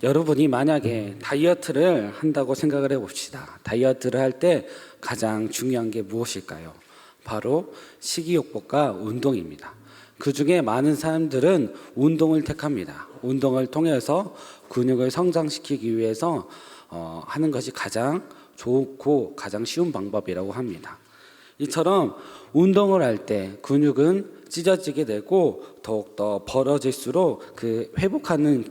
여러분이 만약에 다이어트를 한다고 생각을 해봅시다. 다이어트를 할 때 가장 중요한 게 무엇일까요? 바로 식이요법과 운동입니다. 그 중에 많은 사람들은 운동을 택합니다. 운동을 통해서 근육을 성장시키기 위해서 하는 것이 가장 좋고 가장 쉬운 방법이라고 합니다. 이처럼 운동을 할 때 근육은 찢어지게 되고 더욱더 벌어질수록 그 회복하는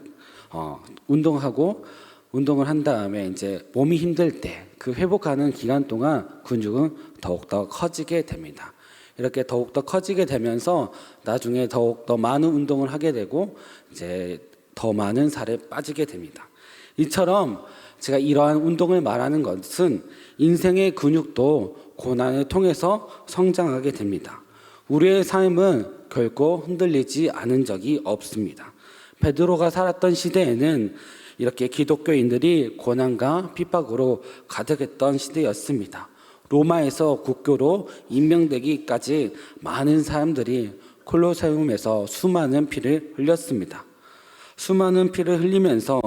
운동을 한 다음에 이제 몸이 힘들 때 그 회복하는 기간 동안 근육은 더욱더 커지게 됩니다. 이렇게 더욱더 커지게 되면서 나중에 더욱더 많은 운동을 하게 되고 이제 더 많은 살에 빠지게 됩니다. 이처럼 제가 이러한 운동을 말하는 것은 인생의 근육도 고난을 통해서 성장하게 됩니다. 우리의 삶은 결코 흔들리지 않은 적이 없습니다. 베드로가 살았던 시대에는 이렇게 기독교인들이 고난과 핍박으로 가득했던 시대였습니다. 로마에서 국교로 임명되기까지 많은 사람들이 콜로세움에서 수많은 피를 흘렸습니다. 수많은 피를 흘리면서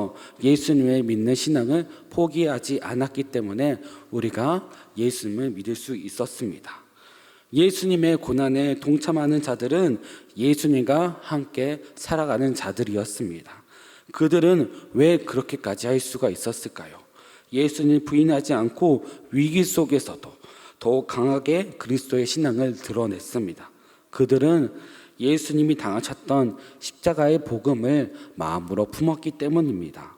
예수님을 믿는 신앙을 포기하지 않았기 때문에 우리가 예수님을 믿을 수 있었습니다. 예수님의 고난에 동참하는 자들은 예수님과 함께 살아가는 자들이었습니다. 그들은 왜 그렇게까지 할 수가 있었을까요? 예수님을 부인하지 않고 위기 속에서도 더욱 강하게 그리스도의 신앙을 드러냈습니다. 그들은 예수님이 당하셨던 십자가의 복음을 마음으로 품었기 때문입니다.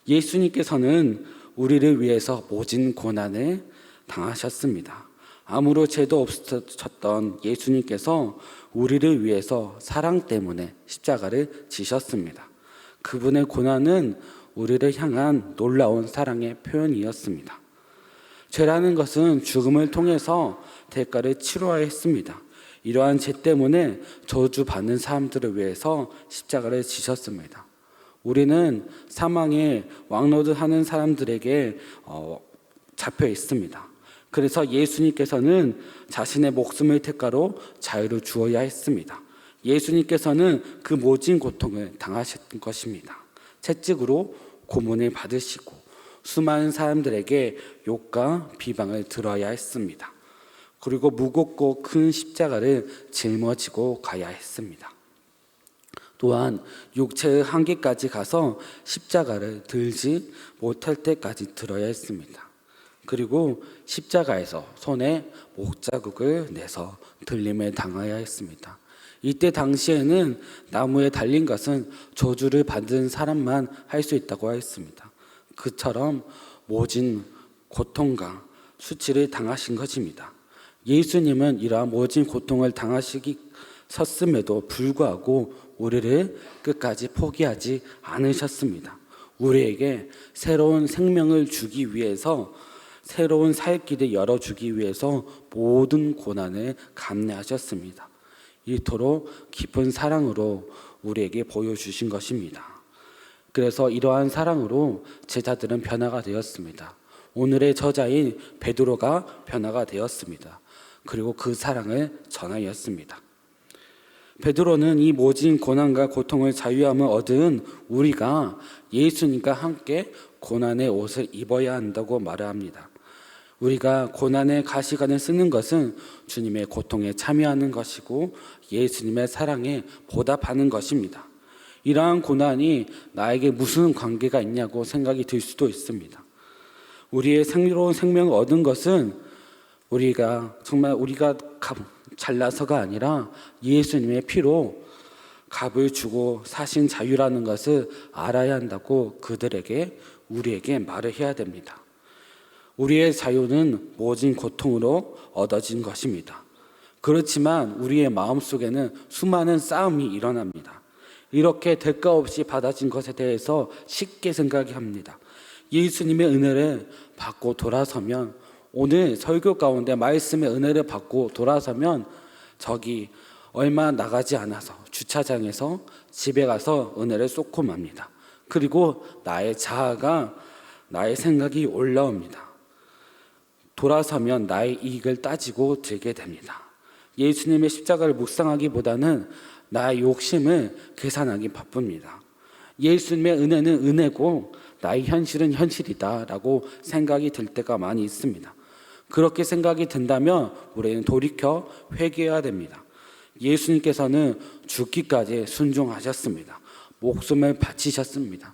예수님께서는 우리를 위해서 모진 고난을 당하셨습니다. 아무런 죄도 없으셨던 예수님께서 우리를 위해서 사랑 때문에 십자가를 지셨습니다. 그분의 고난은 우리를 향한 놀라운 사랑의 표현이었습니다. 죄라는 것은 죽음을 통해서 대가를 치러야 했습니다. 이러한 죄 때문에 저주받는 사람들을 위해서 십자가를 지셨습니다. 우리는 사망의 왕노릇하는 사람들에게 잡혀 있습니다. 그래서 예수님께서는 자신의 목숨을 대가로 자유를 주어야 했습니다. 예수님께서는 그 모진 고통을 당하셨던 것입니다. 채찍으로 고문을 받으시고 수많은 사람들에게 욕과 비방을 들어야 했습니다. 그리고 무겁고 큰 십자가를 짊어지고 가야 했습니다. 또한 육체의 한계까지 가서 십자가를 들지 못할 때까지 들어야 했습니다. 그리고 십자가에서 손에 목자국을 내서 들림을 당해야 했습니다. 이때 당시에는 나무에 달린 것은 저주를 받은 사람만 할 수 있다고 했습니다. 그처럼 모진 고통과 수치를 당하신 것입니다. 예수님은 이러한 모진 고통을 당하셨음에도 불구하고 우리를 끝까지 포기하지 않으셨습니다. 우리에게 새로운 생명을 주기 위해서, 새로운 살 길을 열어주기 위해서 모든 고난을 감내하셨습니다. 이토록 깊은 사랑으로 우리에게 보여주신 것입니다. 그래서 이러한 사랑으로 제자들은 변화가 되었습니다. 오늘의 저자인 베드로가 변화가 되었습니다. 그리고 그 사랑을 전하였습니다. 베드로는 이 모진 고난과 고통을 자유함을 얻은 우리가 예수님과 함께 고난의 옷을 입어야 한다고 말합니다. 우리가 고난의 가시관을 쓰는 것은 주님의 고통에 참여하는 것이고 예수님의 사랑에 보답하는 것입니다. 이러한 고난이 나에게 무슨 관계가 있냐고 생각이 들 수도 있습니다. 우리의 새로운 생명을 얻은 것은 우리가 잘나서가 아니라 예수님의 피로 값을 주고 사신 자유라는 것을 알아야 한다고 우리에게 말을 해야 됩니다. 우리의 자유는 모진 고통으로 얻어진 것입니다. 그렇지만 우리의 마음속에는 수많은 싸움이 일어납니다. 이렇게 대가 없이 받아진 것에 대해서 쉽게 생각합니다. 예수님의 은혜를 받고 돌아서면, 오늘 설교 가운데 말씀의 은혜를 받고 돌아서면 저기 얼마 나가지 않아서 주차장에서 집에 가서 은혜를 쏟고 맙니다. 그리고 나의 자아가, 나의 생각이 올라옵니다. 돌아서면 나의 이익을 따지고 들게 됩니다. 예수님의 십자가를 묵상하기보다는 나의 욕심을 계산하기 바쁩니다. 예수님의 은혜는 은혜고 나의 현실은 현실이다라고 생각이 들 때가 많이 있습니다. 그렇게 생각이 든다면 우리는 돌이켜 회개해야 됩니다. 예수님께서는 죽기까지 순종하셨습니다. 목숨을 바치셨습니다.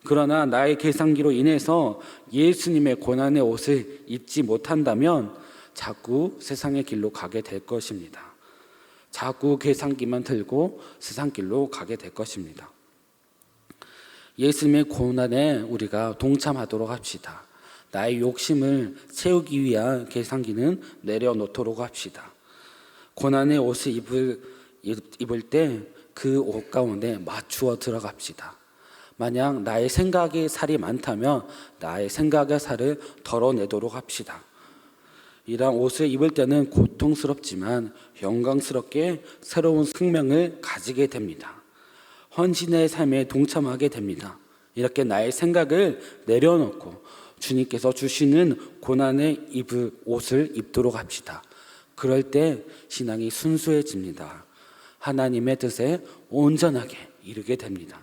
그러나 나의 계산기로 인해서 예수님의 고난의 옷을 입지 못한다면 자꾸 세상의 길로 가게 될 것입니다. 자꾸 계산기만 들고 세상 길로 가게 될 것입니다. 예수님의 고난에 우리가 동참하도록 합시다. 나의 욕심을 채우기 위한 계산기는 내려놓도록 합시다. 고난의 옷을 입을 때 그 옷 가운데 맞추어 들어갑시다. 만약 나의 생각에 살이 많다면 나의 생각의 살을 덜어내도록 합시다. 이러한 옷을 입을 때는 고통스럽지만 영광스럽게 새로운 생명을 가지게 됩니다. 헌신의 삶에 동참하게 됩니다. 이렇게 나의 생각을 내려놓고 주님께서 주시는 고난의 입을 옷을 입도록 합시다. 그럴 때 신앙이 순수해집니다. 하나님의 뜻에 온전하게 이르게 됩니다.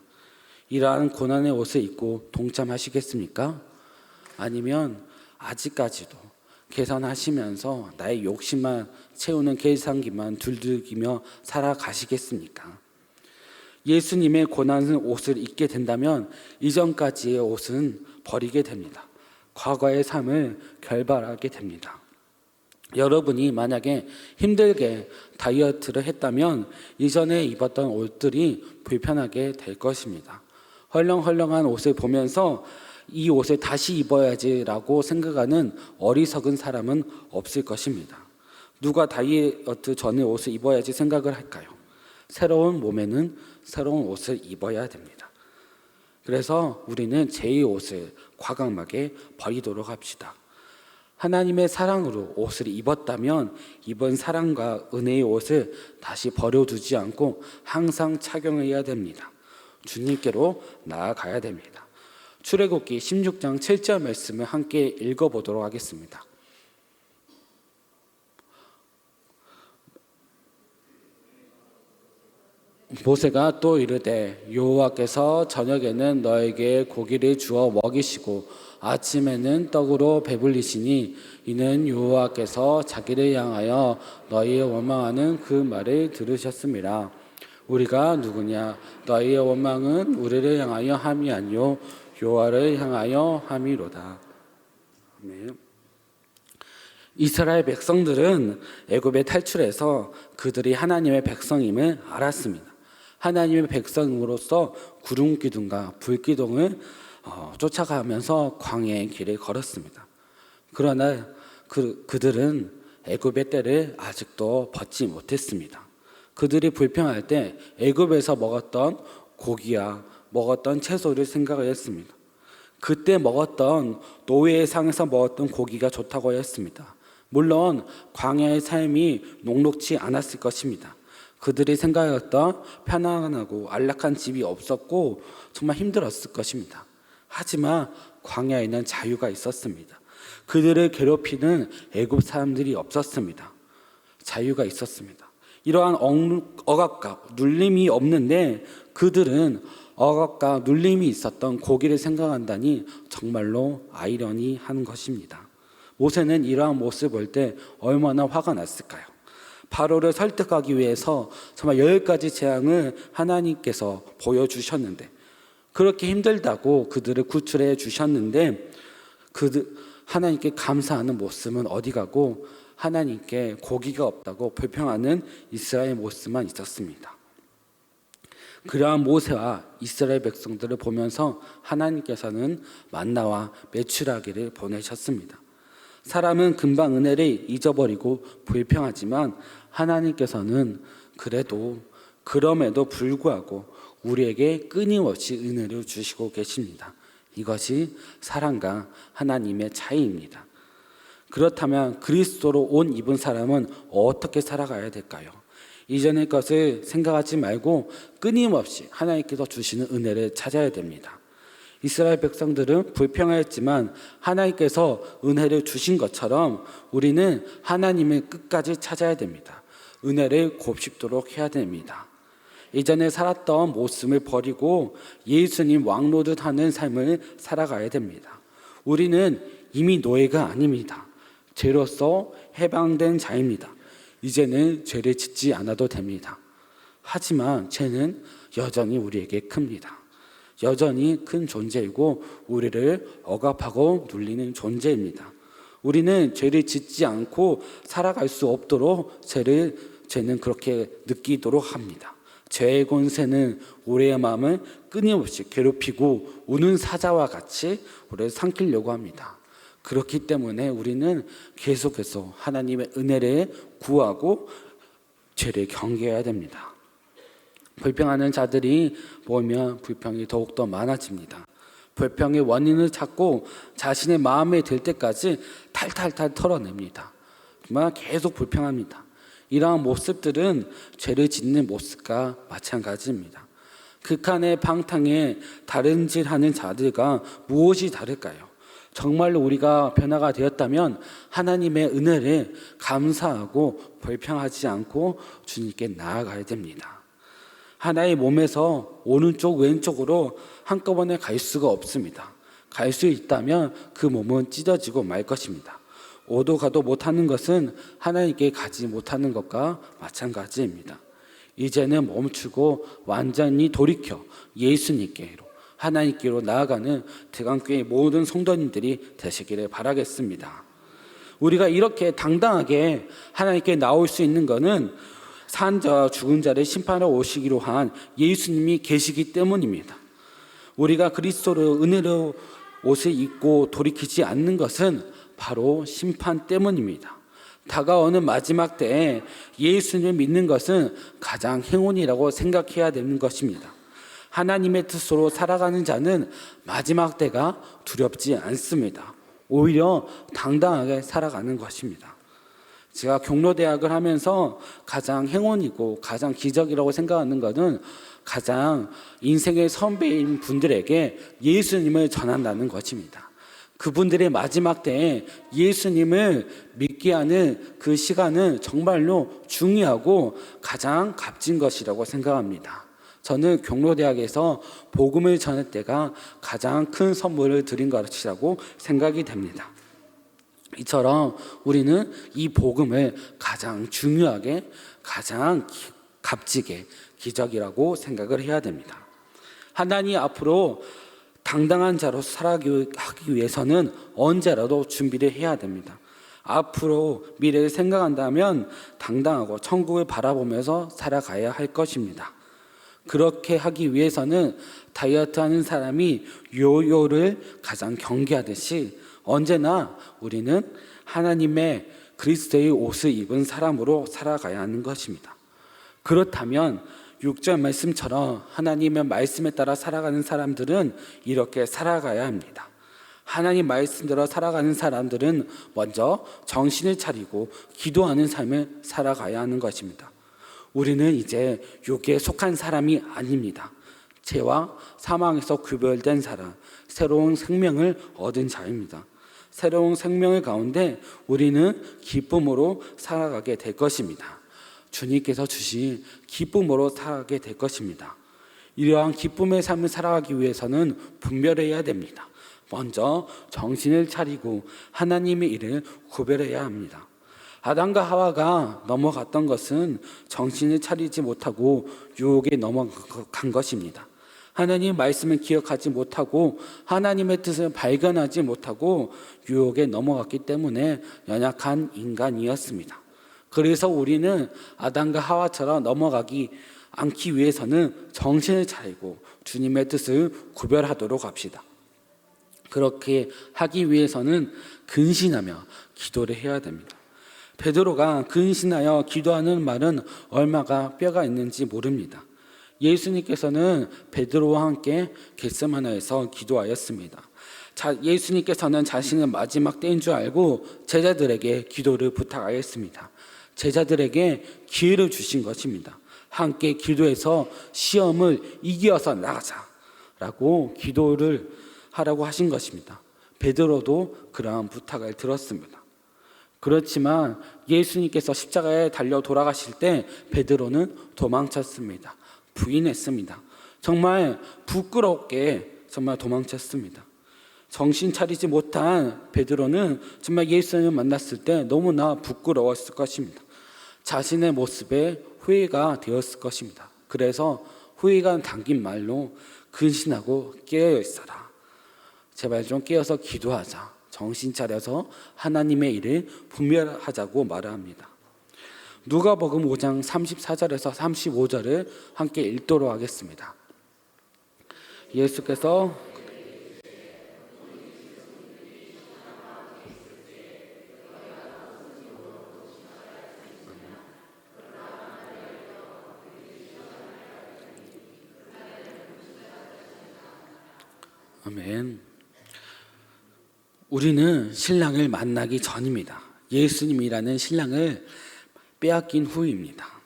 이러한 고난의 옷을 입고 동참하시겠습니까? 아니면 아직까지도 계산하시면서 나의 욕심만 채우는 계산기만 두들기며 살아가시겠습니까? 예수님의 고난의 옷을 입게 된다면 이전까지의 옷은 버리게 됩니다. 과거의 삶을 결발하게 됩니다. 여러분이 만약에 힘들게 다이어트를 했다면 이전에 입었던 옷들이 불편하게 될 것입니다. 헐렁헐렁한 옷을 보면서 이 옷을 다시 입어야지라고 생각하는 어리석은 사람은 없을 것입니다. 누가 다이어트 전에 옷을 입어야지 생각을 할까요? 새로운 몸에는 새로운 옷을 입어야 됩니다. 그래서 우리는 제2 옷을 과감하게 버리도록 합시다. 하나님의 사랑으로 옷을 입었다면 입은 사랑과 은혜의 옷을 다시 버려두지 않고 항상 착용해야 됩니다. 주님께로 나아가야 됩니다. 출애굽기 16장 7절 말씀을 함께 읽어보도록 하겠습니다. 모세가 또 이르되 여호와께서 저녁에는 너에게 고기를 주어 먹이시고 아침에는 떡으로 배불리시니 이는 여호와께서 자기를 향하여 너희의 원망하는 그 말을 들으셨음이라. 우리가 누구냐? 너희의 원망은 우리를 향하여 함이 아니요 여호와를 향하여 함이로다. 아멘. 이스라엘 백성들은 애굽에 탈출해서 그들이 하나님의 백성임을 알았습니다. 하나님의 백성으로서 구름 기둥과 불 기둥을 쫓아가면서 광야의 길을 걸었습니다. 그러나 그들은 애굽의 때를 아직도 벗지 못했습니다. 그들이 불평할 때 애굽에서 먹었던 고기와 먹었던 채소를 생각을 했습니다. 그때 먹었던 노예의 상에서 먹었던 고기가 좋다고 했습니다. 물론 광야의 삶이 녹록지 않았을 것입니다. 그들이 생각했던 편안하고 안락한 집이 없었고 정말 힘들었을 것입니다. 하지만 광야에는 자유가 있었습니다. 그들을 괴롭히는 애굽 사람들이 없었습니다. 자유가 있었습니다. 이러한 억압과 눌림이 없는데 그들은 억압과 눌림이 있었던 고기를 생각한다니 정말로 아이러니한 것입니다. 모세는 이러한 모습을 볼 때 얼마나 화가 났을까요? 바로를 설득하기 위해서 정말 10가지 재앙을 하나님께서 보여주셨는데 그렇게 힘들다고 그들을 구출해 주셨는데 하나님께 감사하는 모습은 어디 가고 하나님께 고기가 없다고 불평하는 이스라엘 모습만 있었습니다. 그러한 모세와 이스라엘 백성들을 보면서 하나님께서는 만나와 메추라기를 보내셨습니다. 사람은 금방 은혜를 잊어버리고 불평하지만 하나님께서는 그럼에도 불구하고 우리에게 끊임없이 은혜를 주시고 계십니다. 이것이 사랑과 하나님의 차이입니다. 그렇다면 그리스도로 옷 입은 사람은 어떻게 살아가야 될까요? 이전의 것을 생각하지 말고 끊임없이 하나님께서 주시는 은혜를 찾아야 됩니다. 이스라엘 백성들은 불평하였지만 하나님께서 은혜를 주신 것처럼 우리는 하나님을 끝까지 찾아야 됩니다. 은혜를 곱씹도록 해야 됩니다. 예전에 살았던 모습을 버리고 예수님 왕노릇하는 삶을 살아가야 됩니다. 우리는 이미 노예가 아닙니다. 죄로서 해방된 자입니다. 이제는 죄를 짓지 않아도 됩니다. 하지만 죄는 여전히 우리에게 큽니다. 여전히 큰 존재이고 우리를 억압하고 눌리는 존재입니다. 우리는 죄를 짓지 않고 살아갈 수 없도록 죄는 그렇게 느끼도록 합니다. 죄의 권세는 우리의 마음을 끊임없이 괴롭히고 우는 사자와 같이 우리를 삼키려고 합니다. 그렇기 때문에 우리는 계속해서 하나님의 은혜를 구하고 죄를 경계해야 됩니다. 불평하는 자들이 모이면 불평이 더욱더 많아집니다. 불평의 원인을 찾고 자신의 마음에 들 때까지 탈탈탈 털어냅니다. 정말 계속 불평합니다. 이러한 모습들은 죄를 짓는 모습과 마찬가지입니다. 극한의 방탕에 다른질하는 자들과 무엇이 다를까요? 정말로 우리가 변화가 되었다면 하나님의 은혜를 감사하고 불평하지 않고 주님께 나아가야 됩니다. 하나의 몸에서 오른쪽 왼쪽으로 한꺼번에 갈 수가 없습니다. 갈 수 있다면 그 몸은 찢어지고 말 것입니다. 오도 가도 못하는 것은 하나님께 가지 못하는 것과 마찬가지입니다. 이제는 멈추고 완전히 돌이켜 예수님께로 하나님께로 나아가는 대강교회 모든 성도님들이 되시기를 바라겠습니다. 우리가 이렇게 당당하게 하나님께 나올 수 있는 것은 산 자와 죽은 자를 심판하러 오시기로 한 예수님이 계시기 때문입니다. 우리가 그리스도로 은혜로 옷을 입고 돌이키지 않는 것은 바로 심판 때문입니다. 다가오는 마지막 때에 예수님을 믿는 것은 가장 행운이라고 생각해야 되는 것입니다. 하나님의 뜻으로 살아가는 자는 마지막 때가 두렵지 않습니다. 오히려 당당하게 살아가는 것입니다. 제가 경로대학을 하면서 가장 행운이고 가장 기적이라고 생각하는 것은 가장 인생의 선배인 분들에게 예수님을 전한다는 것입니다. 그분들의 마지막 때에 예수님을 믿게 하는 그 시간은 정말로 중요하고 가장 값진 것이라고 생각합니다. 저는 경로대학에서 복음을 전할 때가 가장 큰 선물을 드린 것이라고 생각이 됩니다. 이처럼 우리는 이 복음을 가장 중요하게, 가장 값지게 기적이라고 생각을 해야 됩니다. 하나님 앞으로 당당한 자로 살아가기 위해서는 언제라도 준비를 해야 됩니다. 앞으로 미래를 생각한다면 당당하고 천국을 바라보면서 살아가야 할 것입니다. 그렇게 하기 위해서는 다이어트 하는 사람이 요요를 가장 경계하듯이 언제나 우리는 하나님의 그리스도의 옷을 입은 사람으로 살아가야 하는 것입니다. 그렇다면 6절 말씀처럼 하나님의 말씀에 따라 살아가는 사람들은 이렇게 살아가야 합니다. 하나님 말씀대로 살아가는 사람들은 먼저 정신을 차리고 기도하는 삶을 살아가야 하는 것입니다. 우리는 이제 육에 속한 사람이 아닙니다. 죄와 사망에서 구별된 사람, 새로운 생명을 얻은 자입니다. 새로운 생명의 가운데 우리는 기쁨으로 살아가게 될 것입니다. 주님께서 주신 기쁨으로 살아가게 될 것입니다. 이러한 기쁨의 삶을 살아가기 위해서는 분별해야 됩니다. 먼저 정신을 차리고 하나님의 일을 구별해야 합니다. 아담과 하와가 넘어갔던 것은 정신을 차리지 못하고 유혹에 넘어간 것입니다. 하나님의 말씀을 기억하지 못하고 하나님의 뜻을 발견하지 못하고 유혹에 넘어갔기 때문에 연약한 인간이었습니다. 그래서 우리는 아담과 하와처럼 넘어가기 않기 위해서는 정신을 차리고 주님의 뜻을 구별하도록 합시다. 그렇게 하기 위해서는 근신하며 기도를 해야 됩니다. 베드로가 근신하여 기도하는 말은 얼마가 뼈가 있는지 모릅니다. 예수님께서는 베드로와 함께 겟세마네에서 기도하였습니다. 예수님께서는 자신의 마지막 때인 줄 알고 제자들에게 기도를 부탁하였습니다. 제자들에게 기회를 주신 것입니다. 함께 기도해서 시험을 이겨서 나가자라고 기도를 하라고 하신 것입니다. 베드로도 그러한 부탁을 들었습니다. 그렇지만 예수님께서 십자가에 달려 돌아가실 때 베드로는 도망쳤습니다. 부인했습니다. 정말 부끄럽게 정말 도망쳤습니다. 정신 차리지 못한 베드로는 정말 예수님을 만났을 때 너무나 부끄러웠을 것입니다. 자신의 모습에 후회가 되었을 것입니다. 그래서 후회가 담긴 말로 근신하고 깨어 있어라. 제발 좀 깨어서 기도하자. 정신 차려서 하나님의 일을 분별하자고 말합니다. 누가복음 5장 34절에서 35절을 함께 읽도록 하겠습니다. 예수께서 아멘. 우리는 신랑을 만나기 전입니다. 예수님이라는 신랑을 빼앗긴 후입니다.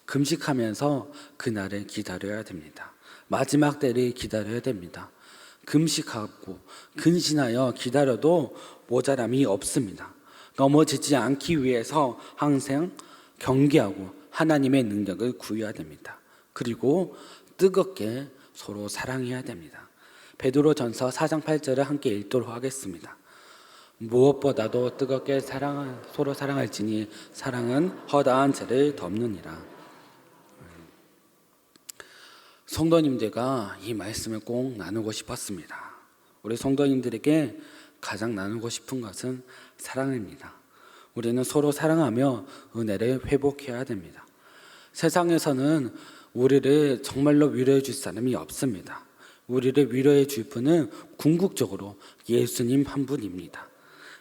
금식하면서 그날을 기다려야 됩니다. 마지막 때를 기다려야 됩니다. 금식하고 근신하여 기다려도 모자람이 없습니다. 넘어지지 않기 위해서 항상 경계하고 하나님의 능력을 구해야 됩니다. 그리고 뜨겁게 서로 사랑해야 됩니다. 베드로전서 4장 8절을 함께 읽도록 하겠습니다. 무엇보다도 뜨겁게 서로 사랑할지니 사랑은 허다한 죄를 덮느니라. 성도님들과 이 말씀을 꼭 나누고 싶었습니다. 우리 성도님들에게 가장 나누고 싶은 것은 사랑입니다. 우리는 서로 사랑하며 은혜를 회복해야 됩니다. 세상에서는 우리를 정말로 위로해 줄 사람이 없습니다. 우리를 위로해 줄 분은 궁극적으로 예수님 한 분입니다.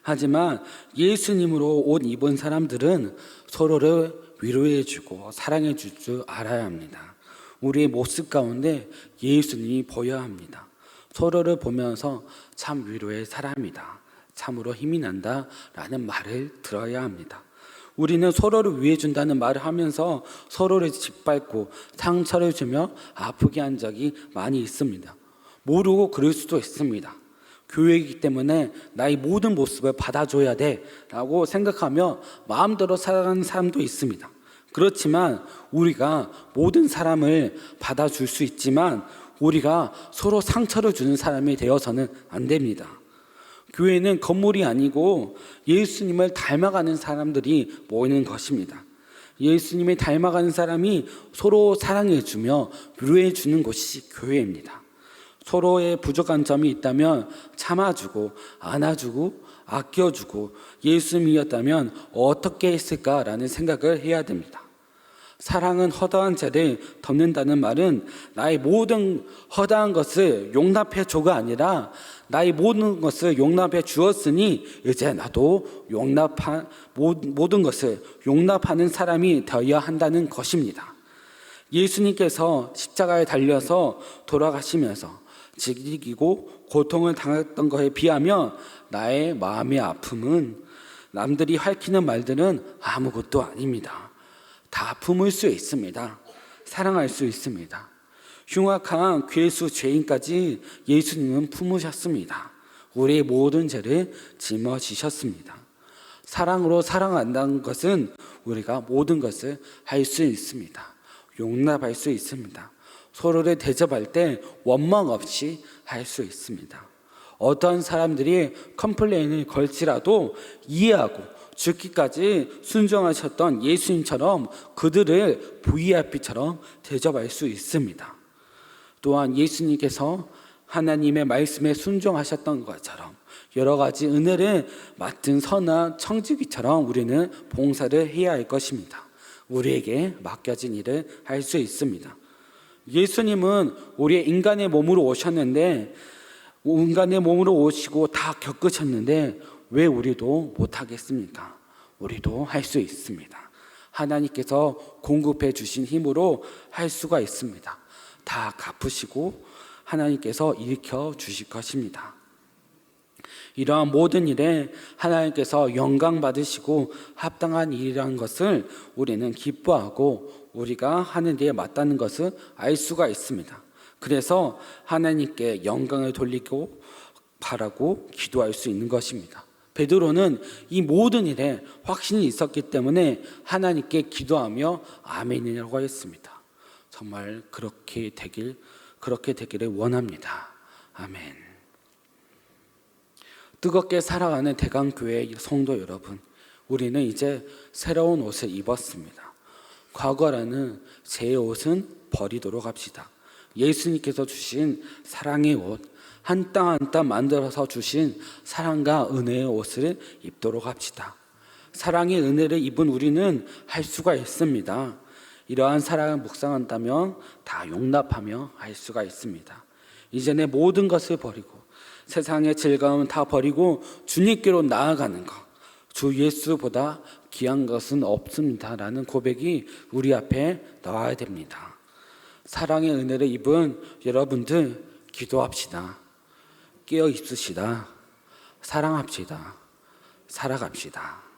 하지만 예수님으로 옷 입은 사람들은 서로를 위로해 주고 사랑해 줄 줄 알아야 합니다. 우리의 모습 가운데 예수님이 보여야 합니다. 서로를 보면서 참 위로의 사람이다, 참으로 힘이 난다 라는 말을 들어야 합니다. 우리는 서로를 위해 준다는 말을 하면서 서로를 짓밟고 상처를 주며 아프게 한 적이 많이 있습니다. 모르고 그럴 수도 있습니다. 교회이기 때문에 나의 모든 모습을 받아줘야 돼 라고 생각하며 마음대로 살아가는 사람도 있습니다. 그렇지만 우리가 모든 사람을 받아줄 수 있지만 우리가 서로 상처를 주는 사람이 되어서는 안 됩니다. 교회는 건물이 아니고 예수님을 닮아가는 사람들이 모이는 것입니다. 예수님을 닮아가는 사람이 서로 사랑해주며 위로해주는 곳이 교회입니다. 서로의 부족한 점이 있다면 참아주고 안아주고 아껴주고 예수님이었다면 어떻게 했을까라는 생각을 해야 됩니다. 사랑은 허다한 죄를 덮는다는 말은 나의 모든 허다한 것을 용납해 줘가 아니라 나의 모든 것을 용납해 주었으니 이제 나도 모든 것을 용납하는 사람이 되어야 한다는 것입니다. 예수님께서 십자가에 달려서 돌아가시면서 즐기고 고통을 당했던 것에 비하면 나의 마음의 아픔은 남들이 핥히는 말들은 아무것도 아닙니다. 다 품을 수 있습니다. 사랑할 수 있습니다. 흉악한 괴수 죄인까지 예수님은 품으셨습니다. 우리의 모든 죄를 짊어지셨습니다. 사랑으로 사랑한다는 것은 우리가 모든 것을 할 수 있습니다. 용납할 수 있습니다. 서로를 대접할 때 원망 없이 할 수 있습니다. 어떤 사람들이 컴플레인을 걸지라도 이해하고 죽기까지 순종하셨던 예수님처럼 그들을 VIP처럼 대접할 수 있습니다. 또한 예수님께서 하나님의 말씀에 순종하셨던 것처럼 여러 가지 은혜를 맡은 선한 청지기처럼 우리는 봉사를 해야 할 것입니다. 우리에게 맡겨진 일을 할 수 있습니다. 예수님은 우리의 인간의 몸으로 오셨는데 인간의 몸으로 오시고 다 겪으셨는데 왜 우리도 못하겠습니까? 우리도 할 수 있습니다. 하나님께서 공급해 주신 힘으로 할 수가 있습니다. 다 갚으시고 하나님께서 일으켜 주실 것입니다. 이러한 모든 일에 하나님께서 영광 받으시고 합당한 일이라는 것을 우리는 기뻐하고 우리가 하는 일에 맞다는 것을 알 수가 있습니다. 그래서 하나님께 영광을 돌리고 바라고 기도할 수 있는 것입니다. 베드로는 이 모든 일에 확신이 있었기 때문에 하나님께 기도하며 아멘이라고 했습니다. 정말 그렇게 되기를 원합니다. 아멘. 뜨겁게 살아가는 대강교회 성도 여러분, 우리는 이제 새로운 옷을 입었습니다. 과거라는 제 옷은 버리도록 합시다. 예수님께서 주신 사랑의 옷, 한 땀 한 땀 만들어서 주신 사랑과 은혜의 옷을 입도록 합시다. 사랑의 은혜를 입은 우리는 할 수가 있습니다. 이러한 사랑을 묵상한다면 다 용납하며 할 수가 있습니다. 이전의 모든 것을 버리고 세상의 즐거움 다 버리고 주님께로 나아가는 것, 주 예수보다 귀한 것은 없습니다 라는 고백이 우리 앞에 나와야 됩니다. 사랑의 은혜를 입은 여러분들, 기도합시다. 깨어 있으시다. 사랑합시다. 살아갑시다.